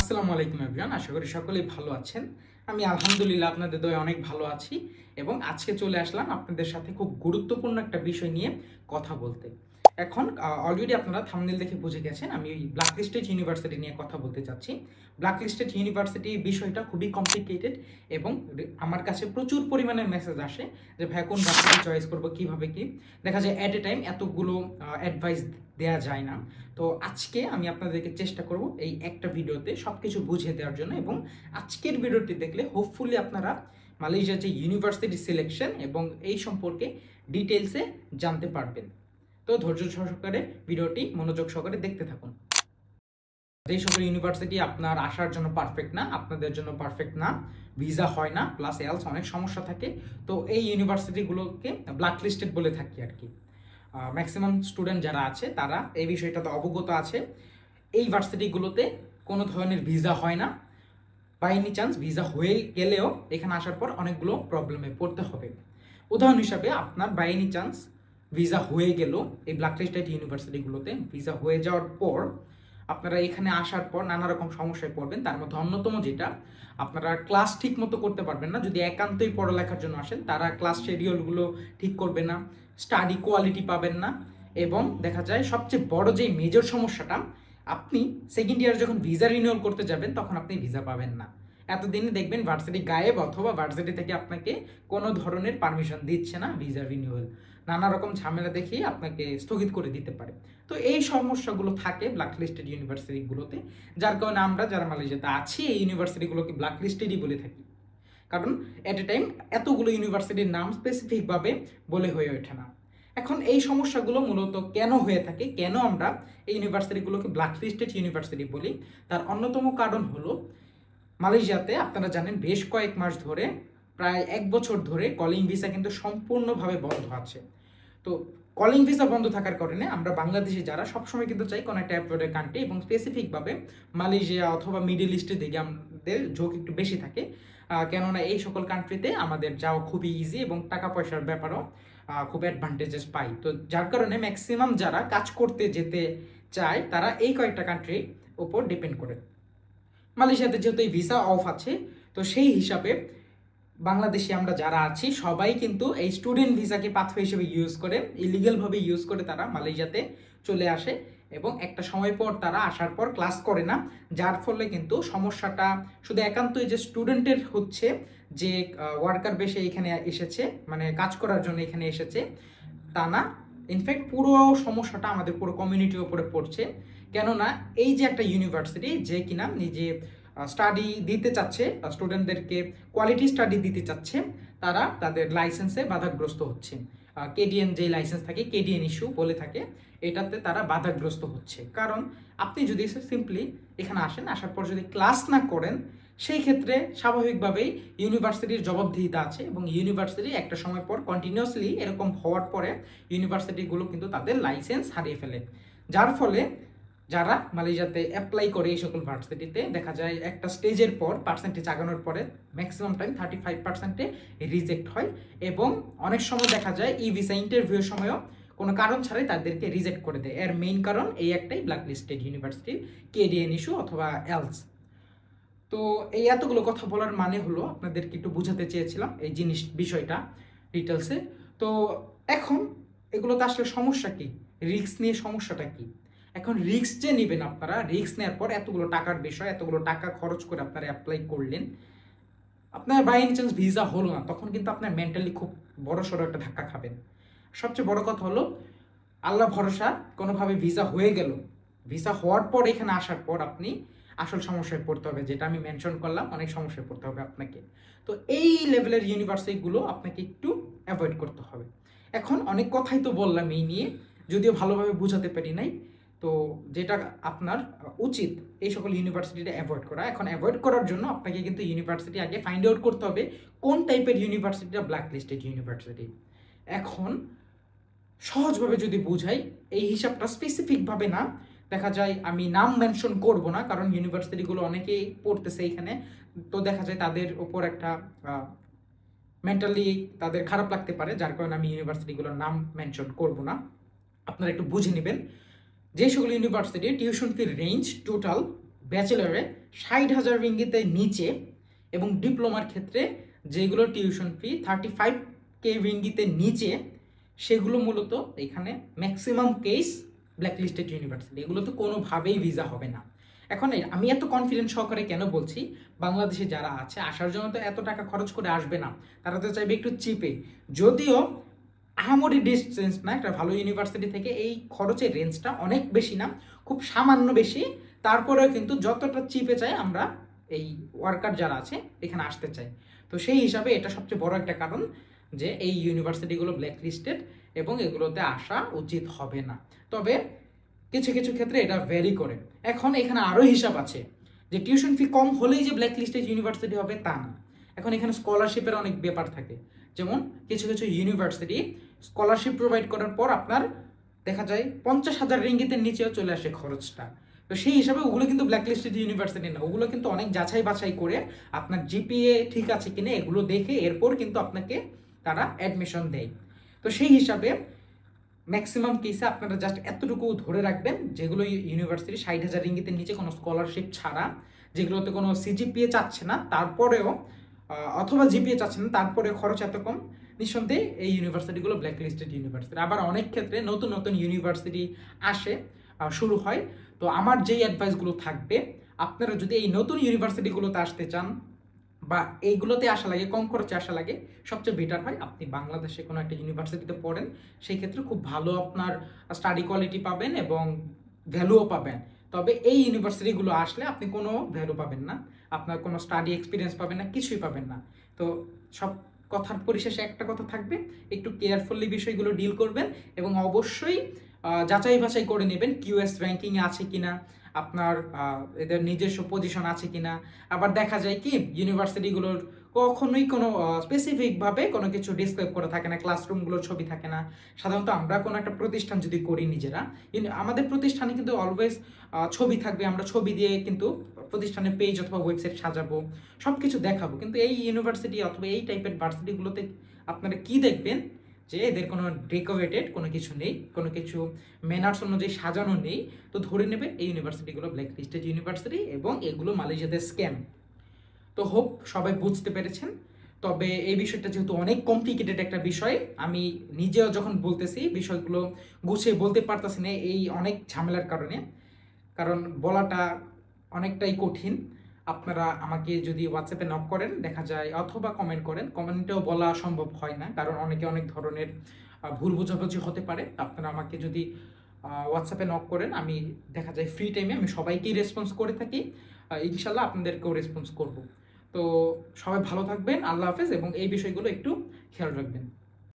আসসালামু আলাইকুম এভরিওয়ান, আশা করি সকলেই ভালো আছেন। আমি আলহামদুলিল্লাহ আপনাদের দয়ায় অনেক ভালো আছি এবং আজকে চলে আসলাম আপনাদের সাথে খুব গুরুত্বপূর্ণ একটা বিষয় নিয়ে কথা বলতে। এখন অলরেডি আপনারা থাম্বনেল দেখে বুঝে গেছেন আমি ব্ল্যাকলিস্টেড ইউনিভার্সিটি নিয়ে কথা বলতে চাচ্ছি। ব্ল্যাকলিস্টেড ইউনিভার্সিটি বিষয়টা খুবই কমপ্লিকেটেড এবং আমার কাছে প্রচুর পরিমাণের মেসেজ আসে যে ভাই কোন ভার্সিটি চয়েস করবো, কীভাবে কি দেখা যায় অ্যাট এ টাইম এতগুলো অ্যাডভাইস দেওয়া যায় না। তো আজকে আমি আপনাদেরকে চেষ্টা করব এই একটা ভিডিওতে সব কিছু বুঝিয়ে দেওয়ার জন্য, এবং আজকের ভিডিওটি দেখলে হোপফুলি আপনারা মালয়েশিয়ার যে ইউনিভার্সিটি সিলেকশন এবং এই সম্পর্কে ডিটেলসে জানতে পারবেন। তো ধৈর্য সহকারে ভিডিওটি মনোযোগ সহকারে দেখতে থাকুন। যেই সকল ইউনিভার্সিটি আপনার আসার জন্য পারফেক্ট না, আপনাদের জন্য পারফেক্ট না, ভিসা হয় না, প্লাস এলস অনেক সমস্যা থাকে, তো এই ইউনিভার্সিটিগুলোকে ব্ল্যাকলিস্টেড বলে থাকি আর কি। ম্যাক্সিমাম স্টুডেন্ট যারা আছে তারা এই বিষয়টাতে অবগত আছে। এই ভার্সিটিগুলোতে কোনো ধরনের ভিসা হয় না, বাই এনি চান্স ভিসা হয়ে গেলেও এখানে আসার পর অনেকগুলো প্রবলেমে পড়তে হবে। উদাহরণ হিসাবে আপনার বাই এনি চান্স ভিসা হয়ে গেল, এই ব্ল্যাকলিস্টেড ইউনিভার্সিটিগুলোতে ভিসা হয়ে যাওয়ার পর আপনারা এখানে আসার পর নানা রকম সমস্যায় পড়বেন। তার মধ্যে অন্যতম যেটা, আপনারা ক্লাস ঠিক মতো করতে পারবেন না। যদি একান্তই পড়ালেখার জন্য আসেন তারা ক্লাস শিডিউলগুলো ঠিক করবে না, স্টাডি কোয়ালিটি পাবেন না, এবং দেখা যায় সবচেয়ে বড় যে মেজর সমস্যাটা, আপনি সেকেন্ড ইয়ার যখন ভিসা রিনিউয়াল করতে যাবেন তখন আপনি ভিসা পাবেন না। এতদিনে দেখবেন ভার্সিটি গায়েব, অথবা ভার্সিটি থেকে আপনাকে কোনো ধরনের পারমিশন দিচ্ছে না ভিসা রিনিউয়াল, নানা রকম ঝামেলা দেখিয়ে আপনাকে স্থগিত করে দিতে পারে। তো এই সমস্যাগুলো থাকে ব্ল্যাকলিস্টেড ইউনিভার্সিটিগুলোতে, যার কারণে আমরা যারা মালয়েশিয়াতে আছি এই ইউনিভার্সিটিগুলোকে ব্ল্যাকলিস্টেডই বলে থাকি। কারণ এট এ টাইম এতগুলো ইউনিভার্সিটির নাম স্পেসিফিকভাবে বলে হয়ে ওঠে না। এখন এই সমস্যাগুলো মূলত কেন হয়ে থাকে, কেন আমরা এই ইউনিভার্সিটিগুলোকে ব্ল্যাকলিস্টেড ইউনিভার্সিটি বলি, তার অন্যতম কারণ হলো মালয়েশিয়াতে আপনারা জানেন বেশ কয়েক মাস ধরে, প্রায় 1 বছর ধরে কলিং ভিসা কিন্তু সম্পূর্ণভাবে বন্ধ আছে। তো কলিং ভিসা বন্ধ থাকার কারণে আমরা বাংলাদেশি যারা সবসময় কিন্তু চাই কোনো একটা অ্যাপওয়ার্ডের কান্ট্রি, এবং স্পেসিফিকভাবে মালয়েশিয়া অথবা মিডল ইস্টের দিকে আমাদের ঝোঁক একটু বেশি থাকে। কেননা এই সকল কান্ট্রিতে আমাদের যাওয়া খুবই ইজি এবং টাকা পয়সার ব্যাপারও খুব অ্যাডভান্টেজেস পাই। তো যার কারণে ম্যাক্সিমাম যারা কাজ করতে যেতে চায় তারা এই কয়েকটা কান্ট্রির উপর ডিপেন্ড করে। মালয়েশিয়াতে যেহেতু এই ভিসা অফ আছে, তো সেই হিসাবে বাংলাদেশি আমরা যারা আছি সবাই কিন্তু এই স্টুডেন্ট ভিসাকে পাথওয়ে হিসেবে ইউজ করে, ইলিগালভাবে ইউজ করে তারা মালয়েশিয়াতে চলে আসে, এবং একটা সময় পর তারা আসার পর ক্লাস করে না। যার ফলে কিন্তু সমস্যাটা শুধু একান্তই যে স্টুডেন্টের হচ্ছে, যে ওয়ার্কার বেশে এখানে এসেছে, মানে কাজ করার জন্য এখানে এসেছে, তা না। ইনফ্যাক্ট পুরো সমস্যাটা আমাদের পুরো কমিউনিটির উপরে পড়ছে। কেননা এই যে একটা ইউনিভার্সিটি যে কিনা নিজে স্টাডি দিতে চাচ্ছে, স্টুডেন্টদেরকে কোয়ালিটি স্টাডি দিতে চাচ্ছে, তারা তাদের লাইসেন্সে বাধাগ্রস্ত হচ্ছে। কেডিএন যে লাইসেন্স থাকে, কেডিএন ইস্যু বলে থাকে, এটাতে তারা বাধাগ্রস্ত হচ্ছে। কারণ আপনি যদি সিম্পলি এখানে আসেন, আসার পর যদি ক্লাস না করেন, সেই ক্ষেত্রে স্বাভাবিকভাবেই ইউনিভার্সিটির জবাবদিহিতা আছে, এবং ইউনিভার্সিটি একটা সময় পর কন্টিনিউয়াসলি এরকম হওয়ার পরে ইউনিভার্সিটিগুলো কিন্তু তাদের লাইসেন্স হারিয়ে ফেলে। যার ফলে যারা মালয়েশিয়াতে অ্যাপ্লাই করে এই সকল ভার্সিটিতে, দেখা যায় একটা স্টেজের পর পার্সেন্টেজ আগানোর পরে ম্যাক্সিমাম টাইম 35% রিজেক্ট হয়, এবং অনেক সময় দেখা যায় ই ভিসা ইন্টারভিউর সময়ও কোনো কারণ ছাড়াই তাদেরকে রিজেক্ট করে দেয়। এর মেইন কারণ এই একটাই, ব্ল্যাকলিস্টেড ইউনিভার্সিটির কেডিএন ইস্যু অথবা এলস। তো এই এতগুলো কথা বলার মানে হলো আপনাদেরকে একটু বোঝাতে চেয়েছিলাম এই বিষয়টা ডিটেলসে। তো এখন এগুলোতে আসলে সমস্যা কি, রিস্ক নিয়ে সমস্যাটা কি? এখন রিস্ক যে নেবেন আপনারা, রিস্ক নেওয়ার পর এতগুলো টাকার বিষয়, এতগুলো টাকা খরচ করে আপনারা অ্যাপ্লাই করলেন, আপনার বাই এনি চান্স ভিসা হলো না, তখন কিন্তু আপনার মেন্টালি খুব বড় সড়ো একটা ধাক্কা খাবেন। সবচেয়ে বড় কথা হলো আল্লাহ ভরসা কোনোভাবে ভিসা হয়ে গেল, ভিসা হওয়ার পর এখানে আসার পর আপনি আসল সমস্যায় পড়তে হবে, যেটা আমি মেনশন করলাম, অনেক সমস্যায় পড়তে হবে আপনাকে। তো এই লেভেলের ইউনিভার্সিটিগুলো আপনাকে একটু অ্যাভয়েড করতে হবে। এখন অনেক কথাই তো বললাম এই নিয়ে, যদিও ভালোভাবে বোঝাতে পারি নাই। তো যেটা আপনার উচিত এই সকল ইউনিভার্সিটিটা অ্যাভয়েড করা। এখন অ্যাভয়েড করার জন্য আপনাকে কিন্তু ইউনিভার্সিটি আগে ফাইন্ড আউট করতে হবে কোন টাইপের ইউনিভার্সিটিটা ব্ল্যাকলিস্টেড ইউনিভার্সিটি। এখন সহজভাবে যদি বুঝাই, এই হিসাবটা স্পেসিফিকভাবে না, দেখা যায় আমি নাম মেনশন করব না, কারণ ইউনিভার্সিটিগুলো অনেকেই পড়তেছে এখানে, তো দেখা যায় তাদের ওপর একটা মেন্টালি তাদের খারাপ লাগতে পারে, যার কারণে আমি ইউনিভার্সিটিগুলোর নাম মেনশন করব না। আপনারা একটু বুঝে নেবেন যে সকল ইউনিভার্সিটির টিউশন ফির রেঞ্জ টোটাল ব্যাচেলরে 60,000 রিঙ্গিতের নিচে এবং ডিপ্লোমার ক্ষেত্রে যেগুলো টিউশন ফি 35K রিঙ্গিতের নিচে, সেগুলো মূলত এখানে ম্যাক্সিমাম কেস ব্ল্যাকলিস্টেড ইউনিভার্সিটি, এগুলোতে কোনোভাবেই ভিসা হবে না। এখন আমি এত কনফিডেন্স সহকারে কেন বলছি, বাংলাদেশে যারা আছে আসার জন্য তো এত টাকা খরচ করে আসবে না, তারা তো চাইবে একটু চিপে, যদিও আহামরি ডিস্টেন্স না একটা ভালো ইউনিভার্সিটি থেকে এই খরচের রেঞ্জটা অনেক বেশি না, খুব সামান্য বেশি, তারপরেও কিন্তু যতটা চিপে চাই আমরা এই ওয়ার্কার যারা আছে এখানে আসতে চাই। তো সেই হিসাবে এটা সবচেয়ে বড় একটা কারণ যে এই ইউনিভার্সিটিগুলো ব্ল্যাকলিস্টেড এবং এগুলোতে আসা উচিত হবে না। তবে কিছু কিছু ক্ষেত্রে এটা ভ্যারি করে। এখন এখানে আরও হিসাব আছে যে টিউশন ফি কম হলেই যে ব্ল্যাকলিস্টেড ইউনিভার্সিটি হবে তা না। এখন এখানে স্কলারশিপের অনেক ব্যাপার থাকে, যেমন কিছু কিছু ইউনিভার্সিটি স্কলারশিপ প্রোভাইড করার পর আপনার দেখা যায় 50,000 রিঙ্গিতের নিচেও চলে আসে খরচটা। তো সেই হিসাবে ওগুলো কিন্তু ব্ল্যাকলিস্টেড ইউনিভার্সিটি না, ওগুলো কিন্তু অনেক যাচাই বাছাই করে আপনার জিপিএ ঠিক আছে কিনা এগুলো দেখে এরপর কিন্তু আপনাকে তারা অ্যাডমিশন দেয়। তো সেই হিসাবে ম্যাক্সিমাম কেসে আপনারা জাস্ট এতটুকু ধরে রাখবেন, যেগুলো ইউনিভার্সিটি 60,000 রিঙ্গিতের নিচে কোনো স্কলারশিপ ছাড়া, যেগুলোতে কোনো সিজিপিএ চাচ্ছে না তারপরেও অথবা জিপিএ চাচ্ছে না তারপরে খরচ এত কম, নিঃসন্দেহে এই ইউনিভার্সিটিগুলো ব্ল্যাকলিস্টেড ইউনিভার্সিটি। আবার অনেক ক্ষেত্রে নতুন নতুন ইউনিভার্সিটি আসে, শুরু হয়। তো আমার যেই অ্যাডভাইসগুলো থাকবে, আপনারা যদি এই নতুন ইউনিভার্সিটিগুলোতে আসতে চান বা এইগুলোতে আসা লাগে, কম খরচে আসা লাগে, সবচেয়ে বেটার হয় আপনি বাংলাদেশে কোনো একটা ইউনিভার্সিটিতে পড়েন। সেই ক্ষেত্রে খুব ভালো আপনার স্টাডি কোয়ালিটি পাবেন এবং ভ্যালুও পাবেন। তবে এই ইউনিভার্সিটিগুলো আসলে আপনি কোনো ভ্যালু পাবেন না, আপনার কোনো স্টাডি এক্সপিরিয়েন্স পাবেন না, কিছুই পাবেন না। তো সব কথার পরিশেষে একটা কথা থাকবে, একটু কেয়ারফুলি বিষয়গুলো ডিল করবেন এবং অবশ্যই যাচাই বাছাই করে নেবেন কিউএস র্যাঙ্কিংয়ে আছে কিনা, আপনার এদের নিজস্ব পজিশন আছে কিনা। আবার দেখা যায় কি ইউনিভার্সিটিগুলোর কখনোই কোনো স্পেসিফিকভাবে কোনো কিছু ডিসক্রাইব করা থাকে না, ক্লাসরুমগুলোর ছবি থাকে না। সাধারণত আমরা কোনো একটা প্রতিষ্ঠান যদি করি নিজেরা, আমাদের প্রতিষ্ঠানে কিন্তু অলওয়েজ ছবি থাকবে, আমরা ছবি দিয়ে কিন্তু প্রতিষ্ঠানের পেজ অথবা ওয়েবসাইট সাজাবো, সব কিছু দেখাবো। কিন্তু এই ইউনিভার্সিটি অথবা এই টাইপের ভার্সিটিগুলোতে আপনারা কি দেখবেন যে এদের কোনো ডেকোরেটেড কোনো কিছু নেই, কোনো কিছু ম্যানার্স অনুযায়ী সাজানো নেই। তো ধরে নেবে এই ইউনিভার্সিটিগুলো ব্ল্যাকলিস্টেড ইউনিভার্সিটি এবং এগুলো মালয়েশিয়াতে স্ক্যাম। তো হোপ সবাই বুঝতে পেরেছেন। তবে এই বিষয়টা যেহেতু অনেক কমপ্লিকেটেড একটা বিষয়, আমি নিজেও যখন বলতেছি বিষয়গুলো গুছিয়ে বলতে পারতেছি না এই অনেক ঝামেলার কারণে, কারণ বলাটা অনেকটাই কঠিন। আপনারা আমাকে যদি হোয়াটসঅ্যাপে নক করেন দেখা যায়, অথবা কমেন্ট করেন, কমেন্টেও বলা সম্ভব হয় না কারণ অনেকে অনেক ধরনের ভুল বোঝাবুঝি হতে পারে। আপনারা আমাকে যদি হোয়াটসঅ্যাপে নক করেন, আমি দেখা যায় ফ্রি টাইমে আমি সবাইকেই রেসপন্স করে থাকি, ইনশাল্লাহ আপনাদেরকেও রেসপন্স করব। তো সবাই ভালো থাকবেন, আল্লাহ হাফেজ, এবং এই বিষয়গুলো একটু খেয়াল রাখবেন।